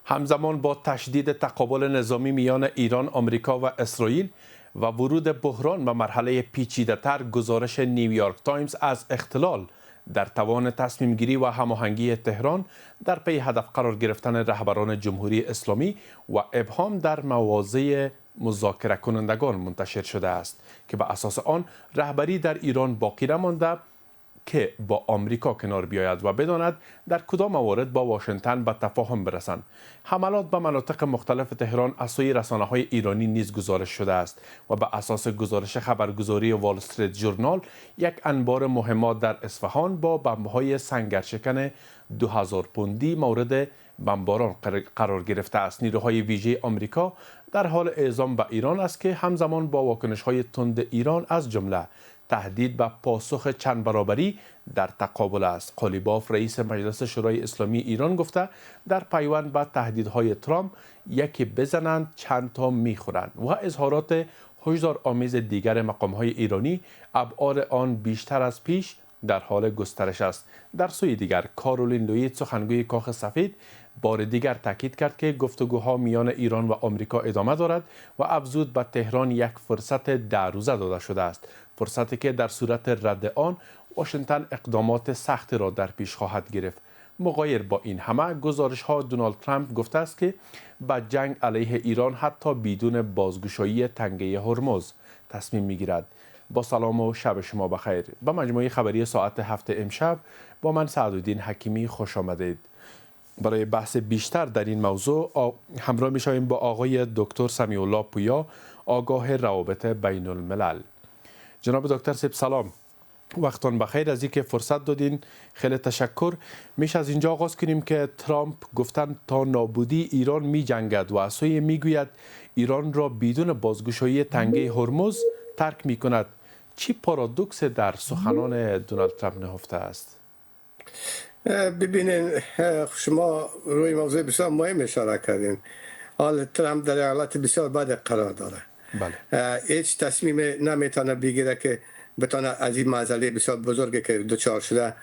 همزمان با تشدید تقابل نظامی میان ایران، آمریکا و اسرائیل و ورود بحران و مرحله پیچیده‌تر، گزارش نیویورک تایمز از اختلال در توان تصمیم گیری و هماهنگی تهران در پی هدف قرار گرفتن رهبران جمهوری اسلامی و ابهام در مواضع مذاکره کنندگان منتشر شده است که به اساس آن رهبری در ایران باقی نمانده که با آمریکا کنار بیاید و بداند در کدام موارد با واشنگتن به تفاهم برسند. حملات به مناطق مختلف تهران از سوی رسانه‌های ایرانی نیز گزارش شده است و به اساس گزارش خبرگزاری وال استریت ژورنال، یک انبار مهمات در اصفهان با بمب‌های سنگرشکن 2000 پوندی مورد بمباران قرار گرفته است. نیروهای ویژه آمریکا در حال اعزام به ایران است که همزمان با واکنش‌های تند ایران از جمله تهدید به پاسخ چند برابری در تقابل است. قالیباف رئیس مجلس شورای اسلامی ایران گفته در پیوند به تهدیدهای ترامپ یکی بزنند چند تا میخورند و اظهارات هشدارآمیز دیگر مقامهای ایرانی ابعاد آن بیشتر از پیش در حال گسترش است. در سوی دیگر کارولین لویت، سخنگوی کاخ سفید، بار دیگر تاکید کرد که گفتگوها میان ایران و آمریکا ادامه دارد و افزود به تهران یک فرصت 10 روزه داده شده است، فرصتی که در صورت رد آن واشنگتن اقدامات سختی را در پیش خواهد گرفت. مغایر با این همه گزارش ها، دونالد ترامپ گفته است که به جنگ علیه ایران حتی بدون بازگشایی تنگه هرمز تصمیم میگیرد. با سلام و شب شما بخیر. به مجموعه خبری ساعت 7 امشب با من سعدالدین حکیمی خوش آمدید. برای بحث بیشتر در این موضوع همراه می شویم با آقای دکتر سمیع الله پویا، آگاه روابط بین الملل. جناب دکتر سیب سلام، وقتان بخیر از اینکه فرصت دادین، خیلی تشکر. میشه از اینجا آغاز کنیم که ترامپ گفتن تا نابودی ایران می جنگد و از سوی می گوید ایران را بدون بازگشایی تنگه هرمز ترک می کند. چی پارادوکس در سخنان دونالد ترامپ نهفته است؟ ببینین، شما روی موضوع بسیار مهم اشاره کردین. حال ترامپ در حالت بسیار بد قرار داره. بله. هیچ تصمیم نمیتونه بگیره که بتونه از این مسئله بسیار بزرگی که دچار شده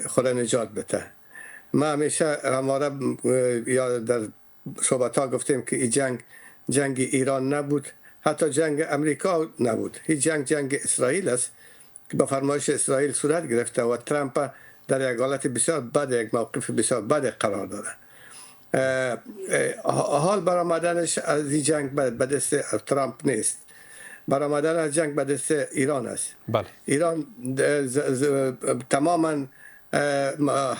خود نجات بده. ما همیشه همواره یا در صحبت ها گفتیم که این جنگ ایران نبود، حتی جنگ امریکا نبود. این جنگ اسرائیل است که با فرمایش اسرائیل صورت گرفته و ترامپ در یک حالت بسیار بد، یک موقف بسیار بد قرار داده. حال برآمدنش از این جنگ به دست ترامپ نیست، برآمدن از جنگ به دست ایران است. بله. ایران تماما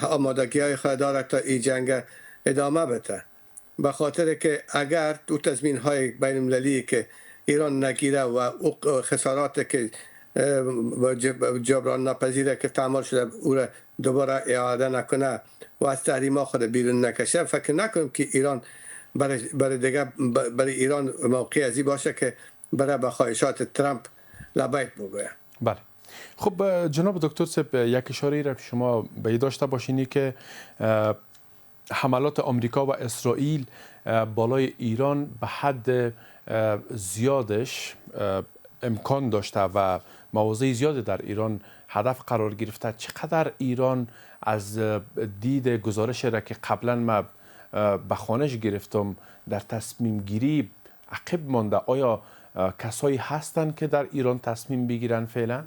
آمادگی های خود دارد تا این جنگ ادامه بده، به خاطر که اگر تو تضمین های بین المللی که ایران نگیره و خسارات که جبران ناپذیره که تعمال شده او را دوباره اعاده نکنه و از تحریما خود بیرون نکشه، فکر نکنم که ایران برای ایران موقع ازی باشه که برای به خواهشات ترامپ لبیک بگویه. بله. خب جناب دکتر سب، یک اشاره را شما به داشته باشینی که حملات آمریکا و اسرائیل بالای ایران به حد زیادش امکان داشته و مواضع زیادی در ایران هدف قرار گرفته. چقدر ایران از دید گزارش را که قبلا ما به خوانش گرفتم در تصمیم گیری عقب مانده؟ آیا کسایی هستند که در ایران تصمیم بگیرن فعلا؟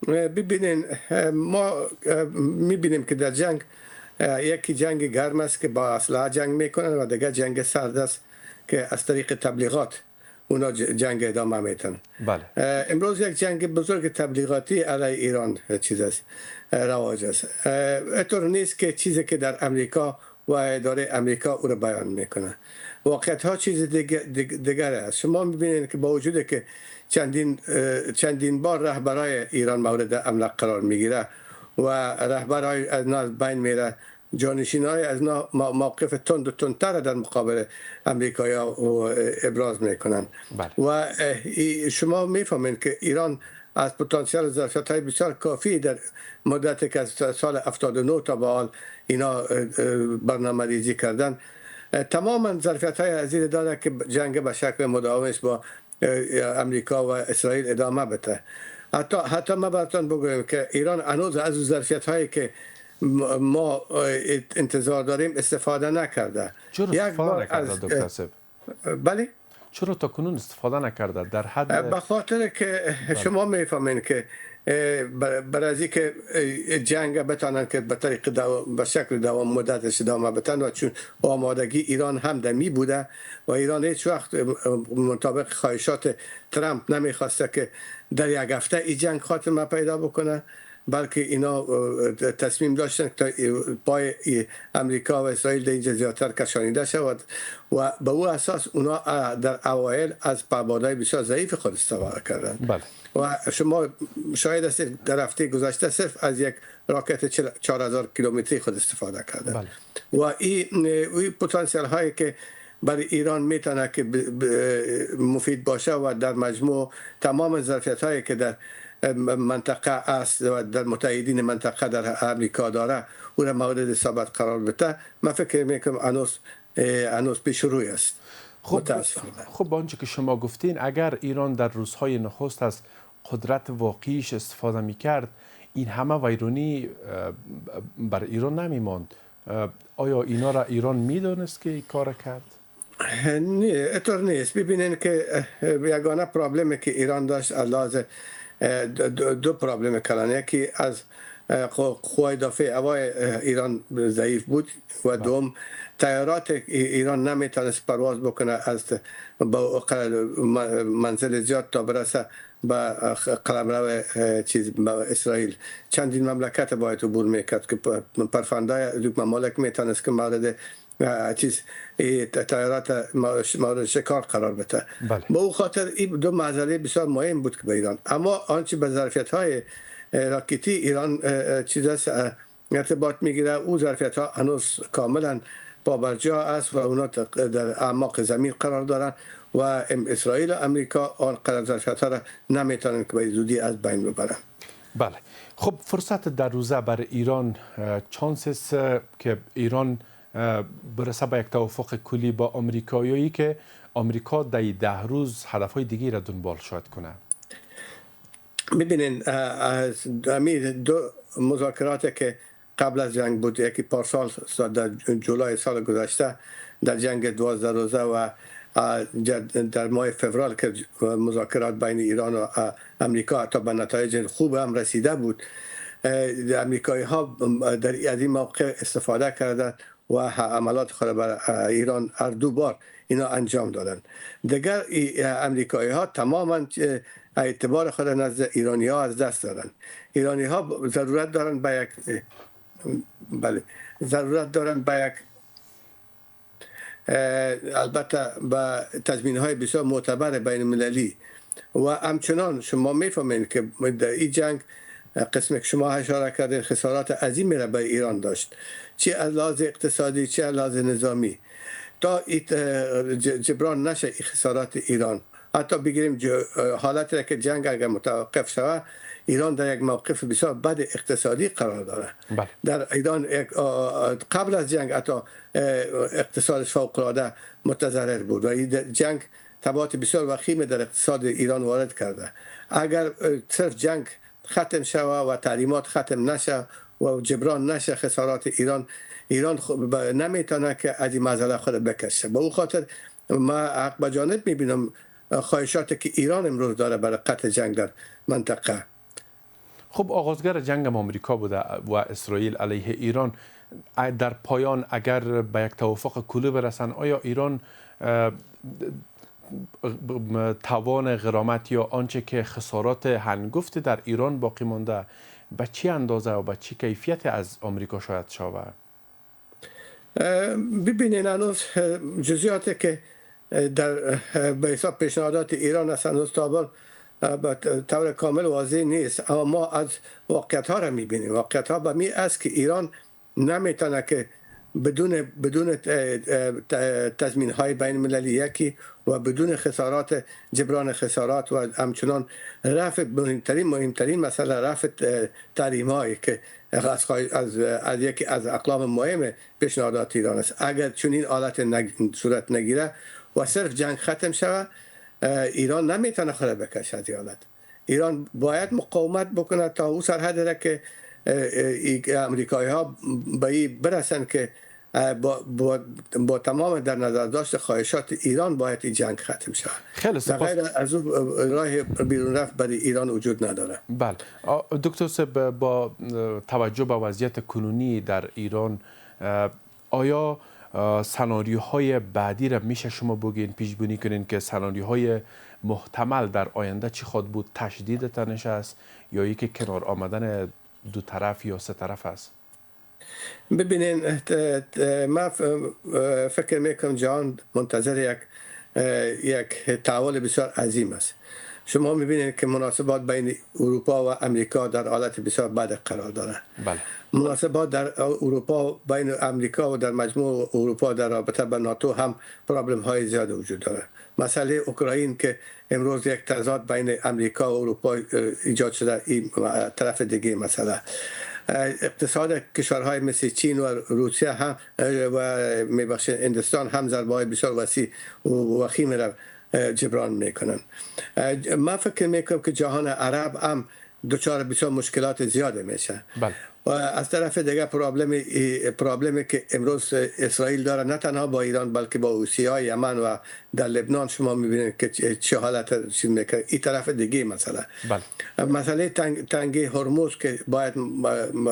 ببینین، ما میبینیم که در جنگ یکی جنگ گرم است که با اسلحه جنگ میکنن و دیگه جنگ سرد است که از طریق تبلیغات اونا جنگ ادامه میتن. بله. امروز یک جنگ بزرگ تبلیغاتی علیه ایران چیز است، رواج است. اینطور نیست که چیزی که در امریکا و اداره امریکا او را بیان میکنه. واقعیت ها چیز دیگر است. شما میبینید که با وجود که چندین بار رهبرای ایران مورد حمله قرار میگیره و رهبرای از بین میره، جانشینای از موقف تند و تندتر در مقابل امریکایی ابراز میکنن. بله. و شما میفهمید که ایران از پتانسیل ظرفیت‌های بسیار کافی در مدتی که از سال 79 تا به حال اینا برنامه‌ریزی کردن، تماما ظرفیت‌های عزیز داره که جنگ به شکل مداوم با امریکا و اسرائیل ادامه بده. حتی ما براتون بگویم که ایران هنوز از ظرفیت‌هایی که ما انتظار داریم استفاده نکرده. چرا استفاده نکرده دکتر صاحب؟ بله؟ چرا تا کنون استفاده نکرده در حد؟ به خاطر که شما میفهمین که برای اینکه جنگ بتانن که به شکل دوام مدتش ادامه بدن و چون آمادگی ایران هم دمی بوده و ایران هیچ وقت مطابق خواهشات ترامپ نمیخواسته که در یک هفته این جنگ خاتمه پیدا بکنه، بلکه اینا تصمیم داشتن که پای امریکا و اسرائیل در اینجا زیادتر کشانیده شود و به او اساس اونا در اوایل از پهپادهای بسیار ضعیف خود استفاده کردن. بله. و شما شاید هستید در هفته گذشته صرف از یک راکت 4000 کیلومتری خود استفاده کردن. بله. و این پتانسیل هایی که برای ایران میتونه که مفید باشه و در مجموع تمام ظرفیت هایی که در منطقه است و در متحدین منطقه در امریکا داره او را مورد ثبات قرار بده. من فکر میکنم هنوز پیش روی است. خب آنچه که شما گفتین، اگر ایران در روزهای نخست از قدرت واقعیش استفاده میکرد، این همه ویرانی بر ایران نمیماند. آیا اینا را ایران میدونست که این کار کرد؟ نه، اینطور نیست. ببینین که یگانه پرابلمی که ایران داشت از دو پرابلم کلان. یکی از قوای دفاع هوای ایران ضعیف بود و دوم طیارات ایران نمیتونست پرواز بکنه از منزل زیاد تا برسه به قلمرو اسرائیل. چندین مملکت باید عبور میکرد که پرفندای ممالک میتونست که مورد طیارات مورد شکار قرار بده. به او خاطر این دو مسئله بسیار مهم بود که به ایران. اما آنچه به ظرفیت های راکتی ایران ارتباط میگیره، او ظرفیت ها هنوز کاملا پابرجا است و اونا در اعماق زمین قرار دارن و اسرائیل و امریکا آن قدر ظرفیت ها را نمیتونن که به زودی از بین ببرن. بله. خب فرصت در روزه برای ایران چانس است که ایران برسه به یک توافق کلی با آمریکایی که آمریکا در 10 روز هدفهای دیگه را دنبال شاید کنه؟ ببینین همین دو مذاکرات که قبل از جنگ بود، یکی پارسال در جولای سال گذشته در جنگ 12 روزه و در ماه فوریه که مذاکرات بین ایران و امریکا تا به نتایج خوب هم رسیده بود، امریکایی ها از این موقع استفاده کردند و عملات خود بر ایران هر دو بار اینا انجام دادن. دیگر امریکایی ها تماما اعتبار خود نزد ایرانی ها از دست دادن. ایرانی ها ضرورت دارن به یک البته با تضمین های بسیار معتبر بین المللی و همچنان شما میفهمین که در این جنگ قسمی که شما اشاره کردین خسارات عظیمی را به ایران داشت، چه از لحاظ اقتصادی چه از لحاظ نظامی، تا جبران نشه این خسارات ایران. حتی بگیریم حالتی را که جنگ اگر متوقف شود، ایران در یک موقف بسیار بد اقتصادی قرار داره. در ایران قبل از جنگ حتی اقتصادش فوق‌العاده متضرر بود و این جنگ تبعات بسیار وخیم در اقتصاد ایران وارد کرده. اگر صرف جنگ ختم شود و تحریمات ختم نشه و جبران نشه خسارات ایران نمیتونه که از این مسئله خود بکشه. به او خاطر ما حق به جانب میبینم خواهشاتی که ایران امروز داره برای قطع جنگ در منطقه. خب آغازگر جنگ آمریکا بوده و اسرائیل علیه ایران. در پایان اگر به یک توافق کلی برسن، آیا ایران توان غرامت یا آنچه که خسارات هنگفت در ایران باقی مانده به چی اندازه و به چی کیفیت از آمریکا شاید شود؟ ببینین هنوز جزئیاتی که به حساب پیشنهادات ایران است هنوز به طور کامل واضح نیست، اما ما از واقعیت ها را میبینیم. واقعیت ها به می است که ایران نمیتونه که بدون تضمین های بین المللی یکی و بدون خسارات جبران خسارات و همچنان رفع مهمترین مسئله رفع تحریم هایی که از یکی از اقلام مهم پیشنهادات ایران است. اگر چنین حالت صورت نگیره و صرف جنگ ختم شود، ایران نمیتونه خود بکشه از حالت. ایران باید مقاومت بکنه تا او سرحد را که امریکایی ها به این برسن که با تمام در نظر داشت خواهشات ایران باید این جنگ ختم شود. خیلی سپاس. غیر از اون راه بیرون رفت برای ایران وجود نداره. بله دکتر صاحب، با توجه به وضعیت کنونی در ایران آیا سناریوهای بعدی را میشه شما بگین، پیش بینی کنین که سناریوهای محتمل در آینده چی خواهد بود؟ تشدید تنش است یا یکی کنار آمدن دو طرف یا سه طرف است؟ ببینین، ما فکر میکنم جهان منتظر یک تحول بسیار عظیم است. شما میبینید که مناسبات بین اروپا و امریکا در حالت بسیار بد قرار دارد. بله. مناسبات در اروپا بین امریکا و در مجموع اروپا در رابطه با ناتو هم پرابلم های زیاد وجود دارد. مسئله اوکراین که امروز یک تضاد بین امریکا و اروپا ایجاد شده، این طرف دیگه مسئله. اقتصاد کشورهای مثل چین و روسیه هم و میبخشید هندوستان هم ضربه‌های بسیار وسیع و وخیم را جبران میکنن. من فکر میکنم که جهان عرب هم دچار بسیار مشکلات زیاده میشه. بله. و از طرف دیگه پرابلمی که امروز اسرائیل داره نه تنها با ایران بلکه با حوثی‌های یمن و در لبنان شما میبینید که چه حالت چیز میکنه. این طرف دیگه مسئله. بله. مسئله تنگی هرمز که باید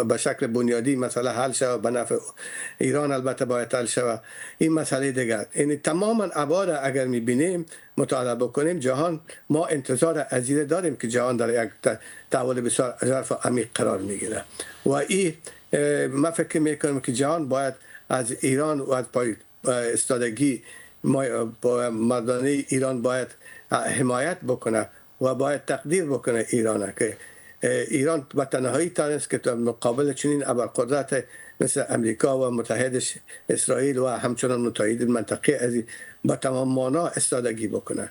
به شکل بنیادی مسئله حل شود، به نفع ایران البته باید حل شود. این مسئله دیگه، یعنی تماما ابعاد اگر میبینیم مطالعه بکنیم جهان، ما انتظار عزیزه داریم که جهان در یک تحول بسیار ظرف و عمیق قرار میگیره و این من فکر میکنم که جهان باید از ایران و از پای استادگی مردانه ایران باید حمایت بکنه و باید تقدیر بکنه ایران که ایران به تنهایی تانست که مقابل چنین ابرقدرت مثل امریکا و متحدش اسرائیل و همچنان متحد منطقه از با تمام معنا استادگی بکنه.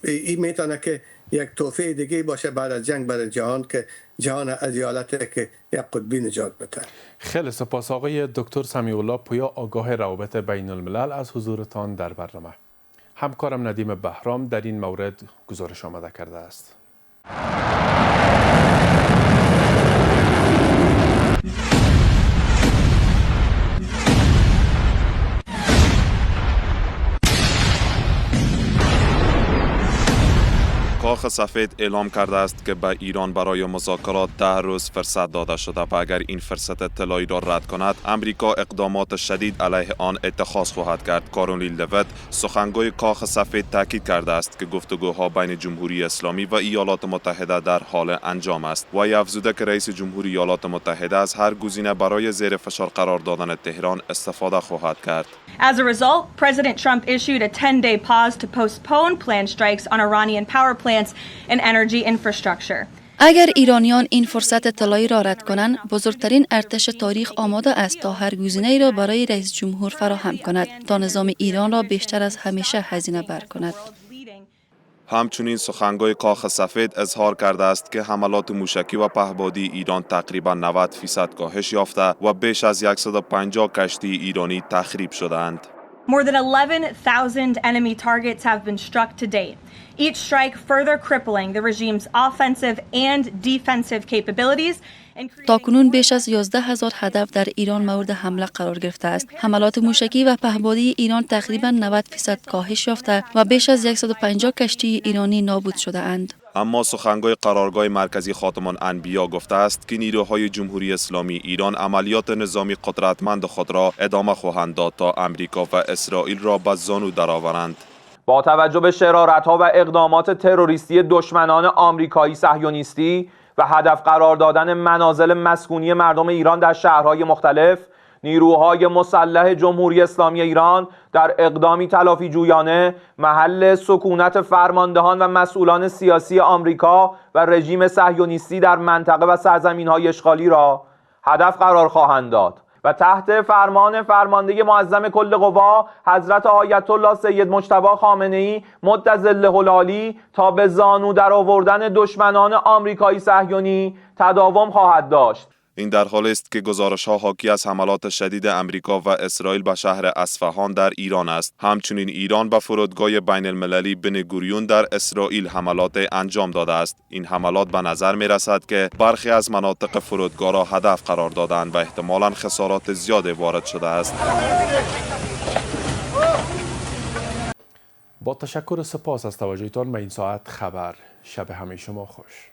این میتونه که یک توفیق دیگه باشه بعد از جنگ برای جهان که جهان از حالتی که یک قطبی نجات بده. خیلی سپاس آقای دکتر سمیع الله پویا، آگاه روابط بین الملل، از حضورتان در برنامه. همکارم ندیم بهرام در این مورد گزارش آماده کرده است. کاخ سفید اعلام کرده است که به ایران برای مذاکرات 10 روز فرصت داده شده و اگر این فرصت طلایی را رد کند، امریکا اقدامات شدید علیه آن اتخاذ خواهد کرد. کارولین لویت، سخنگوی کاخ سفید، تاکید کرده است که گفتگوها بین جمهوری اسلامی و ایالات متحده در حال انجام است و افزوده که رئیس جمهوری ایالات متحده از هر گزینه برای زیر فشار قرار دادن تهران استفاده خواهد کرد. As a result, President Trump issued a 10-day pause to postpone planned strikes on Iranian power plants and energy infrastructure. اگر ایرانیان این فرصت طلایی را رد کنند، بزرگترین ارتش تاریخ آماده است تا هر گزینه‌ای را برای رئیس جمهور فراهم کند تا نظام ایران را بیشتر از همیشه هزینه بر کند. همچنین سخنگوی کاخ سفید اظهار کرده است که حملات موشکی و پهپادی ایران تقریبا 90% کاهش یافته و بیش از 150 کشتی ایرانی تخریب شدند. More than 11,000 enemy targets have been struck to date, each strike further crippling the regime's offensive and defensive capabilities. تاکنون بیش از 11,000 هدف در ایران مورد حمله قرار گرفته است. حملات موشکی و پهپادی ایران تقریبا 90% کاهش یافته و بیش از 150 کشتی ایرانی نابود شده اند. اما سخنگوی قرارگاه مرکزی خاتم الانبیا گفته است که نیروهای جمهوری اسلامی ایران عملیات نظامی قدرتمند خود را ادامه خواهند داد تا امریکا و اسرائیل را به زانو درآورند. با توجه به شرارت‌ها و اقدامات تروریستی دشمنان آمریکایی صهیونیستی و هدف قرار دادن منازل مسکونی مردم ایران در شهرهای مختلف، نیروهای مسلح جمهوری اسلامی ایران در اقدامی تلافی جویانه محل سکونت فرماندهان و مسئولان سیاسی آمریکا و رژیم صهیونیستی در منطقه و سرزمین‌های اشغالی را هدف قرار خواهند داد و تحت فرمان فرمانده معظم کل قوا حضرت آیت الله سید مجتبی خامنه‌ای مدظله العالی تا به زانو در آوردن دشمنان آمریکایی صهیونی تداوم خواهد داشت. این در حالی است که گزارش‌ها حاکی از حملات شدید امریکا و اسرائیل به شهر اصفهان در ایران است. همچنین ایران به فرودگاه بین المللی بن گوریون در اسرائیل حملات انجام داده است. این حملات به نظر می رسد که برخی از مناطق فرودگاه را هدف قرار دادند و احتمالاً خسارات زیادی وارد شده است. با تشکر و سپاس از توجهتان به این ساعت خبر. شب همه شما خوش.